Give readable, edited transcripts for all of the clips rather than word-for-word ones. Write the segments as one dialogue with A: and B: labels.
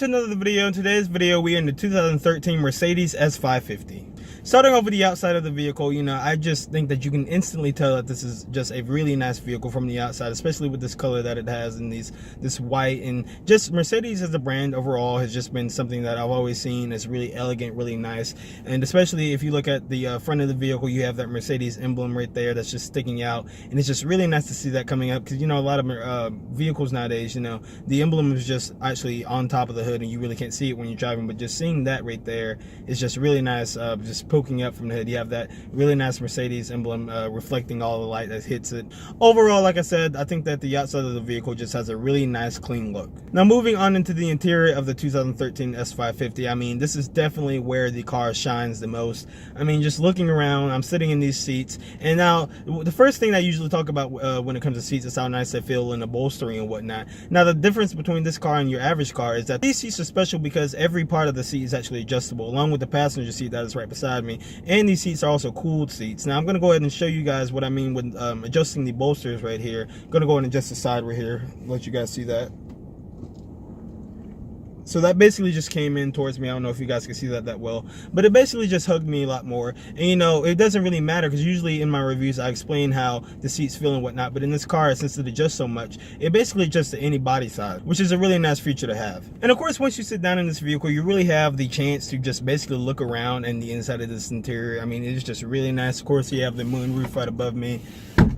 A: another video. In today's video, we are in the 2013 Mercedes S550. Starting off with the outside of the vehicle, I just think that you can instantly tell that this is just a really nice vehicle from the outside, especially with this color that it has and this white. And just Mercedes as a brand overall has just been something that I've always seen as really elegant, really nice. And especially if you look at the front of the vehicle, you have that Mercedes emblem right there that's just sticking out. And it's just really nice to see that coming up because, a lot of vehicles nowadays, the emblem is just actually on top of the hood and you really can't see it when you're driving. But just seeing that right there is just really nice, just poking up from the hood. You have that really nice Mercedes emblem reflecting all the light that hits it. Overall, like I said, I think that the outside of the vehicle just has a really nice clean look. Now moving on into the interior of the 2013 S550, this is definitely where the car shines the most. Just looking around, I'm sitting in these seats, and now the first thing I usually talk about when it comes to seats is how nice they feel in the bolstering and whatnot. Now the difference between this car and your average car is that these seats are special because every part of the seat is actually adjustable, along with the passenger seat that is right beside me. And these seats are also cooled seats. Now I'm going to go ahead and show you guys what I mean with adjusting the bolsters right here. I'm going to go ahead and adjust the side right here, let you guys see that. So that basically just came in towards me. I don't know if you guys can see that well, but it basically just hugged me a lot more. And it doesn't really matter because usually in my reviews I explain how the seats feel and whatnot, but in this car, since it adjusts so much, it basically adjusts to any body size, which is a really nice feature to have. And of course, once you sit down in this vehicle, you really have the chance to just basically look around and the inside of this interior. It's just really nice. Of course, you have the moonroof right above me.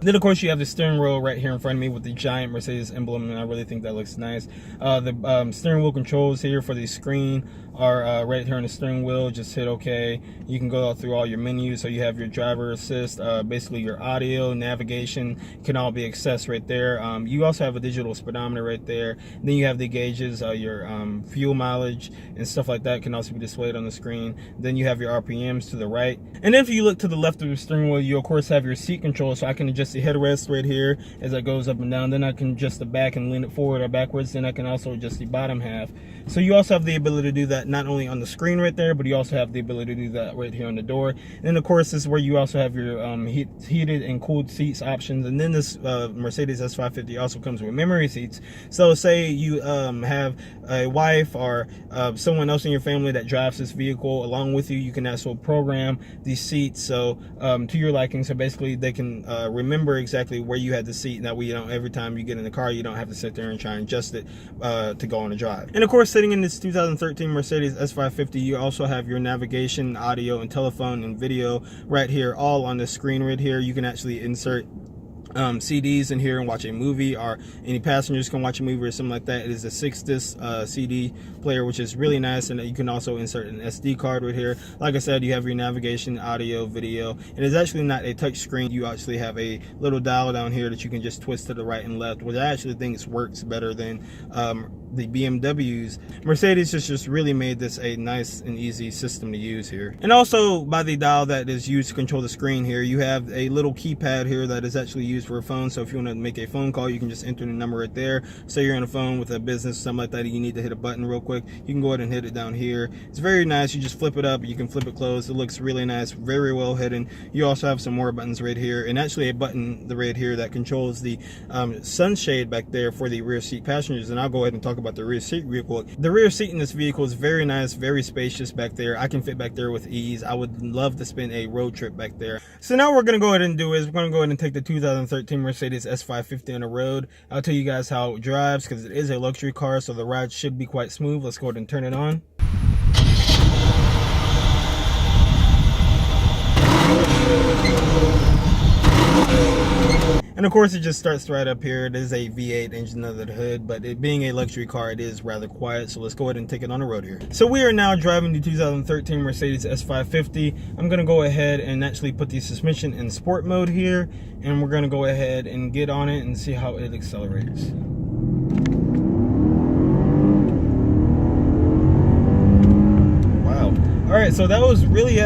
A: Then of course you have the steering wheel right here in front of me with the giant Mercedes emblem, and I really think that looks nice. The steering wheel controls here for the screen are right here on the steering wheel. Just hit OK. You can go through all your menus, so you have your driver assist, basically your audio, navigation can all be accessed right there. You also have a digital speedometer right there. Then you have the gauges, your fuel mileage and stuff like that can also be displayed on the screen. Then you have your RPMs to the right, and then if you look to the left of the steering wheel, you of course have your seat control, so I can adjust the headrest right here as it goes up and down. Then I can adjust the back and lean it forward or backwards. Then I can also adjust the bottom half. So you also have the ability to do that not only on the screen right there, but you also have the ability to do that right here on the door. And then of course this is where you also have your heated and cooled seats options. And then this Mercedes S550 also comes with memory seats. So say you have a wife or someone else in your family that drives this vehicle along with you, you can also program these seats so to your liking, so basically they can remember exactly where you had the seat. That way every time you get in the car you don't have to sit there and try and adjust it to go on a drive. And of course, sitting in this 2013 Mercedes S550, you also have your navigation, audio, and telephone and video right here, all on the screen right here. You can actually insert CDs in here and watch a movie, or any passengers can watch a movie or something like that. It is a 6-disc CD player, which is really nice, and you can also insert an SD card right here. Like I said, you have your navigation, audio, video, and it's actually not a touch screen. You actually have a little dial down here that you can just twist to the right and left, which I actually think works better than the BMWs. Mercedes just really made this a nice and easy system to use here. And also by the dial that is used to control the screen here, you have a little keypad here that is actually used for a phone. So if you want to make a phone call, you can just enter the number right there. Say you're on a phone with a business, something like that, and you need to hit a button real quick, you can go ahead and hit it down here. It's very nice. You just flip it up, you can flip it closed. It looks really nice, very well hidden. You also have some more buttons right here, and actually a button right here that controls the sunshade back there for the rear seat passengers. And I'll go ahead and talk about the rear seat real quick. The rear seat in this vehicle is very nice, very spacious back there. I can fit back there with ease. I would love to spend a road trip back there. So now what we're going to go ahead and do is we're going to go ahead and take the 2013 Mercedes S550 on the road. I'll tell you guys how it drives because it is a luxury car, so the ride should be quite smooth. Let's go ahead and turn it on. And of course it just starts right up here. It is a V8 engine under the hood, but it being a luxury car, it is rather quiet. So let's go ahead and take it on the road here. So we are now driving the 2013 Mercedes S550. I'm going to go ahead and actually put the suspension in sport mode here, and we're going to go ahead and get on it and see how it accelerates. Wow. All right, so that was really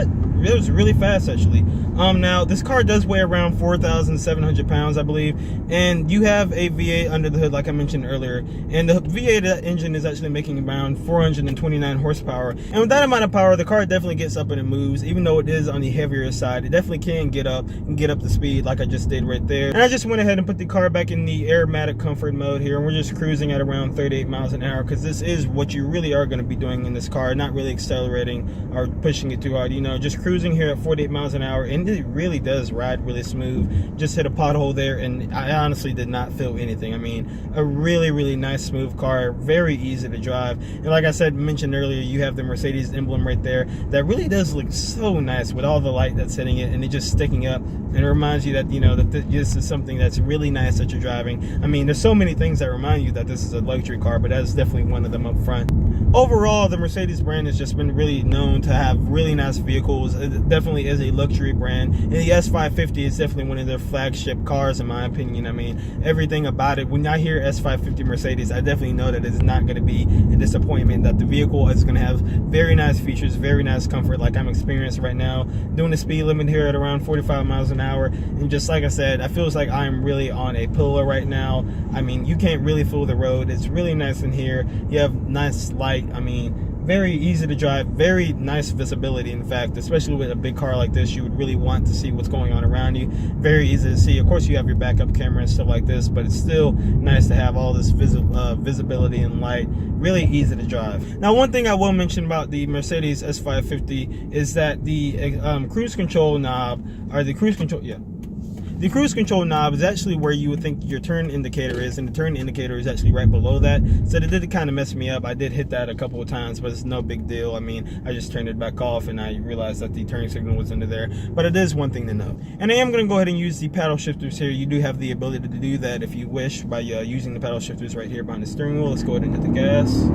A: was really fast actually. Now this car does weigh around 4,700 pounds, I believe, and you have a V8 under the hood, like I mentioned earlier, and the V8 engine is actually making around 429 horsepower. And with that amount of power, the car definitely gets up and it moves. Even though it is on the heavier side, it definitely can get up and get up to speed like I just did right there. And I just went ahead and put the car back in the aromatic comfort mode here, and we're just cruising at around 38 miles an hour, because this is what you really are going to be doing in this car, not really accelerating or pushing it too hard, you know, just cruising here at 48 miles an hour. And it really does ride really smooth. Just hit a pothole there and I honestly did not feel anything. I mean, a really nice smooth car, very easy to drive. And like I said, mentioned earlier, you have the Mercedes emblem right there that really does look so nice with all the light that's hitting it and it just sticking up, and it reminds you that, you know, that this is something that's really nice that you're driving. I mean, there's so many things that remind you that this is a luxury car, but that's definitely one of them up front. Overall, the Mercedes brand has just been really known to have really nice vehicles. It definitely is a luxury brand, and the S550 is definitely one of their flagship cars in my opinion. I mean, everything about it, when I hear S550 Mercedes, I definitely know that it's not going to be a disappointment, that the vehicle is going to have very nice features, very nice comfort, like I'm experiencing right now, doing the speed limit here at around 45 miles an hour. And just like I said, I feels like I'm really on a pillow right now. I mean, you can't really feel the road. It's really nice in here. You have nice light. I mean, very easy to drive, very nice visibility. In fact, especially with a big car like this, you would really want to see what's going on around you. Very easy to see. Of course, you have your backup camera and stuff like this, but it's still nice to have all this visibility and light. Really easy to drive. Now, one thing I will mention about the Mercedes S550 is that the cruise control knob, or the cruise control, the cruise control knob is actually where you would think your turn indicator is, and the turn indicator is actually right below that. So it did kind of mess me up. I did hit that a couple of times, but it's no big deal. I mean, I just turned it back off and I realized that the turn signal was under there. But it is one thing to know. And I am going to go ahead and use the paddle shifters here. You do have the ability to do that if you wish by using the paddle shifters right here behind the steering wheel. Let's go ahead and hit the gas.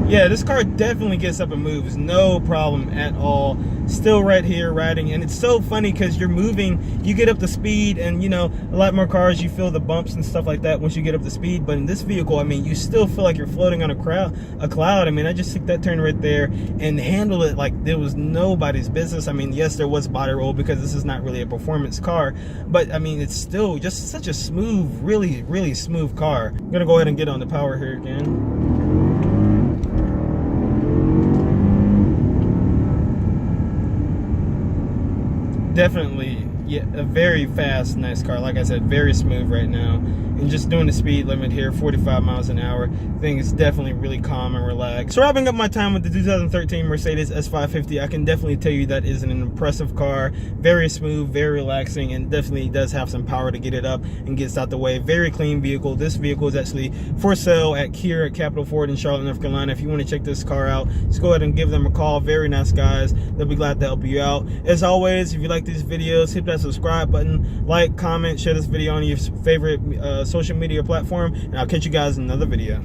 A: Yeah, this car definitely gets up and moves, no problem at all. Still right here riding, and it's so funny because you're moving, you get up to speed, and you know, a lot more cars, you feel the bumps and stuff like that once you get up to speed. But in this vehicle, I mean, you still feel like you're floating on a cloud. I mean, I just took that turn right there and handled it like there was nobody's business. I mean, yes, there was body roll because this is not really a performance car, but I mean, it's still just such a smooth, really smooth car. I'm gonna go ahead and get on the power here again. Definitely, yeah, a very fast, nice car. Like I said, very smooth right now. And just doing the speed limit here, 45 miles an hour, I think it's definitely really calm and relaxed. So wrapping up my time with the 2013 Mercedes S550, I can definitely tell you that is an impressive car. Very smooth, very relaxing, and definitely does have some power to get it up and gets out the way. Very clean vehicle. This vehicle is actually for sale here at Capital Ford in Charlotte, North Carolina. If you want to check this car out, just go ahead and give them a call. Very nice guys. They'll be glad to help you out. As always, if you like these videos, hit that subscribe button, like, comment, share this video on your favorite social media platform, and I'll catch you guys in another video.